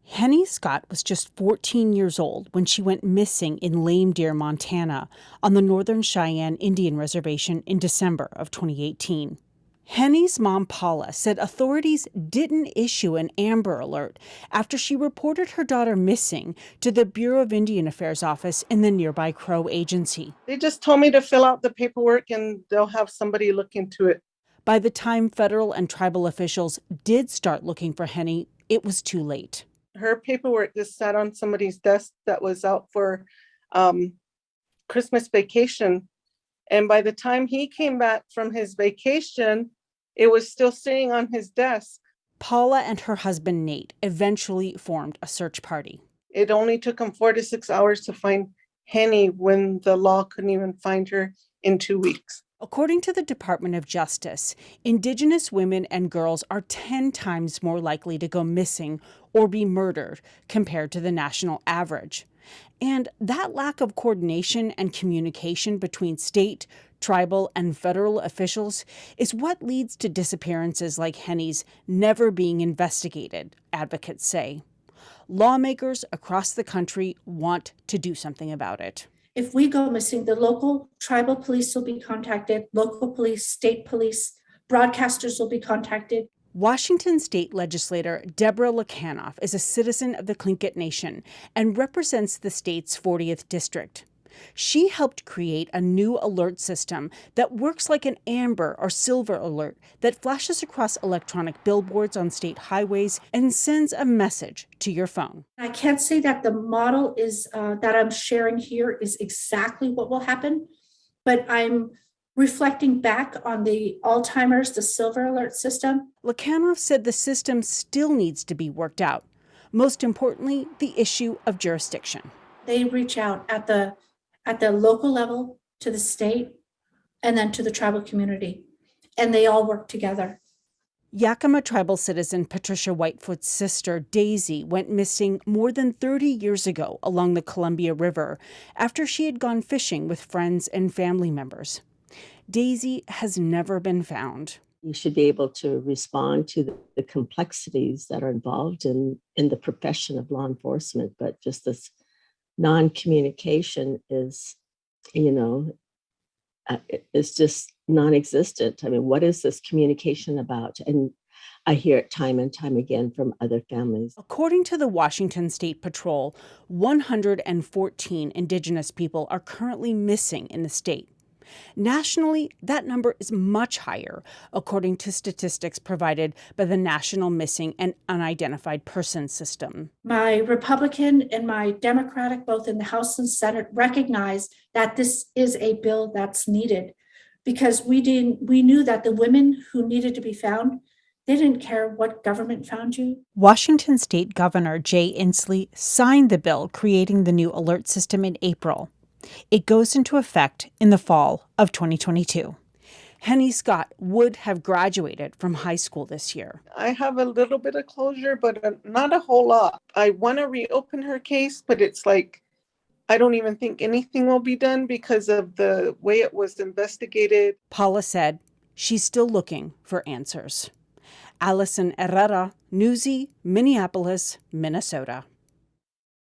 Henny Scott was just 14 years old when she went missing in Lame Deer, Montana, on the Northern Cheyenne Indian Reservation in December of 2018. Henny's mom, Paula, said authorities didn't issue an Amber Alert after she reported her daughter missing to the Bureau of Indian Affairs office in the nearby Crow Agency. They just told me to fill out the paperwork and they'll have somebody look into it. By the time federal and tribal officials did start looking for Henny, it was too late. Her paperwork just sat on somebody's desk that was out for Christmas vacation. And by the time he came back from his vacation, it was still sitting on his desk. Paula and her husband, Nate, eventually formed a search party. It only took them 4 to 6 hours to find Henny when the law couldn't even find her in 2 weeks. According to the Department of Justice, Indigenous women and girls are 10 times more likely to go missing or be murdered compared to the national average. And that lack of coordination and communication between state, tribal, and federal officials is what leads to disappearances like Henny's never being investigated, advocates say. Lawmakers across the country want to do something about it. If we go missing, the local tribal police will be contacted, local police, state police, broadcasters will be contacted. Washington state legislator Deborah Lacanoff is a citizen of the Tlingit Nation and represents the state's 40th district. She helped create a new alert system that works like an amber or silver alert that flashes across electronic billboards on state highways and sends a message to your phone. I can't say that the model is that I'm sharing here is exactly what will happen, but I'm reflecting back on the Alzheimer's, the silver alert system. Lacanoff said the system still needs to be worked out. Most importantly, the issue of jurisdiction. They reach out at the local level, to the state, and then to the tribal community, and they all work together. Yakima tribal citizen Patricia Whitefoot's sister, Daisy, went missing more than 30 years ago along the Columbia River after she had gone fishing with friends and family members. Daisy has never been found. You should be able to respond to the complexities that are involved in the profession of law enforcement, but just this non-communication is, it's just non-existent. I mean, what is this communication about? And I hear it time and time again from other families. According to the Washington State Patrol, 114 Indigenous people are currently missing in the state. Nationally, that number is much higher, according to statistics provided by the National Missing and Unidentified Persons System. My Republican and my Democratic, both in the House and Senate, recognize that this is a bill that's needed because we knew that the women who needed to be found, they didn't care what government found you. Washington State Governor Jay Inslee signed the bill creating the new alert system in April. It goes into effect in the fall of 2022. Henny Scott would have graduated from high school this year. I have a little bit of closure, but not a whole lot. I want to reopen her case, but it's like, I don't even think anything will be done because of the way it was investigated. Paula said she's still looking for answers. Allison Herrera, Newsy, Minneapolis, Minnesota.